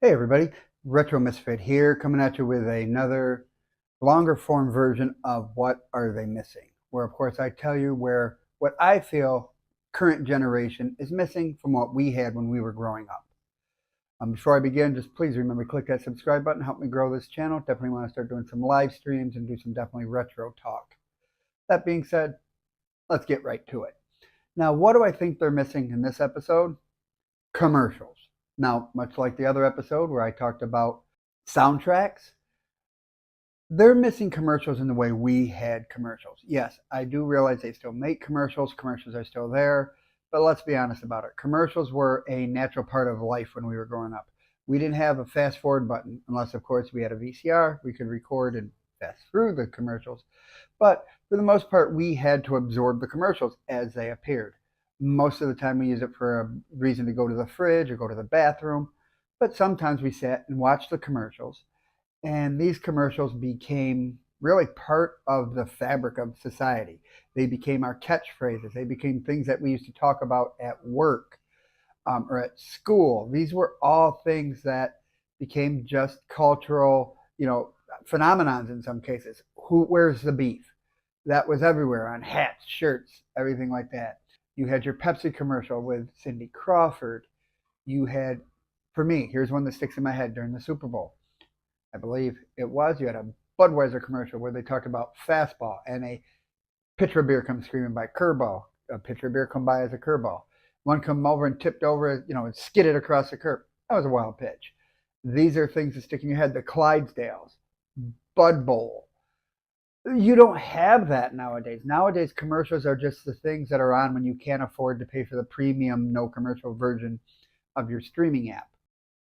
Hey everybody, Retro Misfit here, coming at you with another longer form version of What Are They Missing? Where of course I tell you where what I feel current generation is missing from what we had when we were growing up. Before I begin, just please remember to click that subscribe button, help me grow this channel. Definitely want to start doing some live streams and do some definitely retro talk. That being said, let's get right to it. Now, what do I think they're missing in this episode? Commercials. Now, much like the other episode where I talked about soundtracks, they're missing commercials in the way we had commercials. Yes, I do realize they still make commercials. Commercials are still there. But let's be honest about it. Commercials were a natural part of life when we were growing up. We didn't have a fast forward button, unless, of course, we had a VCR. We could record and fast through the commercials. But for the most part, we had to absorb the commercials as they appeared. Most of the time, we used it for a reason to go to the fridge or go to the bathroom. But sometimes we sat and watched the commercials. And these commercials became really part of the fabric of society. They became our catchphrases. They became things that we used to talk about at work or at school. These were all things that became just cultural, phenomenons in some cases. Where's the beef? That was everywhere on hats, shirts, everything like that. You had your Pepsi commercial with Cindy Crawford. You had, for me, here's one that sticks in my head during the Super Bowl. I believe it was. You had a Budweiser commercial where they talked about fastball and a pitcher of beer comes screaming by curveball. A pitcher of beer come by as a curveball. One come over and tipped over, and skidded across the curb. That was a wild pitch. These are things that stick in your head. The Clydesdales, Bud Bowl. You don't have that nowadays. Nowadays, commercials are just the things that are on when you can't afford to pay for the premium, no commercial version of your streaming app.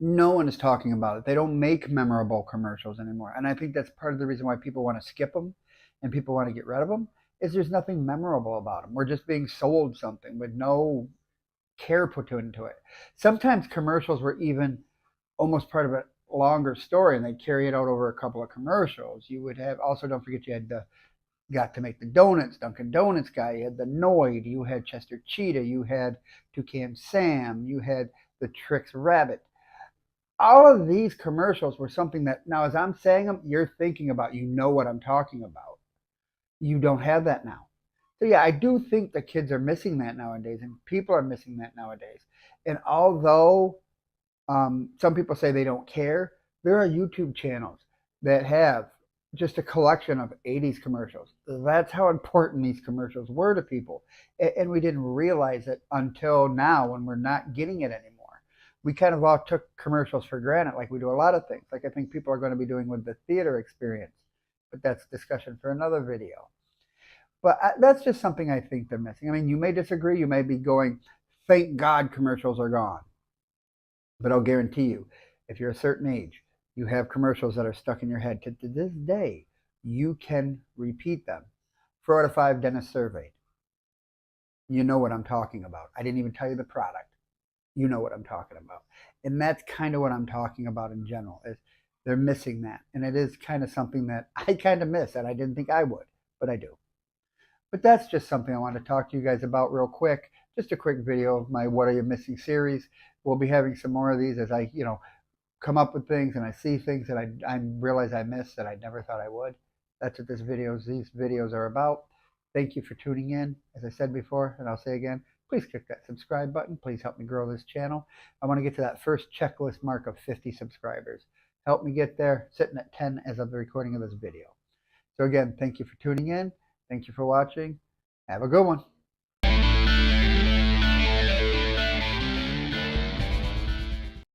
No one is talking about it. They don't make memorable commercials anymore. And I think that's part of the reason why people want to skip them and people want to get rid of them is there's nothing memorable about them. We're just being sold something with no care put into it. Sometimes commercials were even almost part of a longer story and they'd carry it out over a couple of commercials. You would have also, don't forget, you had the got to make the donuts, Dunkin' Donuts guy, you had the Noid, you had Chester Cheetah, you had Toucan Sam, you had the Trix Rabbit. All of these commercials were something that now as I'm saying them, you're thinking about, what I'm talking about. You don't have that now. So yeah, I do think the kids are missing that nowadays and people are missing that nowadays. And although some people say they don't care, there are YouTube channels that have just a collection of 80s commercials. That's how important these commercials were to people. And we didn't realize it until now when we're not getting it anymore. We kind of all took commercials for granted, like we do a lot of things, like I think people are going to be doing with the theater experience. But that's discussion for another video. But that's just something I think they're missing. I mean, you may disagree. You may be going, thank God commercials are gone. But I'll guarantee you, if you're a certain age, you have commercials that are stuck in your head. To this day, you can repeat them. 4 out of 5 dentists surveyed. You know what I'm talking about. I didn't even tell you the product. You know what I'm talking about. And that's kind of what I'm talking about in general, is they're missing that. And it is kind of something that I kind of miss, and I didn't think I would, but I do. But that's just something I wanted to talk to you guys about real quick. Just a quick video of my What Are You Missing series. We'll be having some more of these as I, come up with things and I see things that I realize I missed that I never thought I would. That's what these videos are about. Thank you for tuning in. As I said before, and I'll say again, please click that subscribe button. Please help me grow this channel. I want to get to that first checklist mark of 50 subscribers. Help me get there, sitting at 10 as of the recording of this video. So again, thank you for tuning in. Thank you for watching. Have a good one.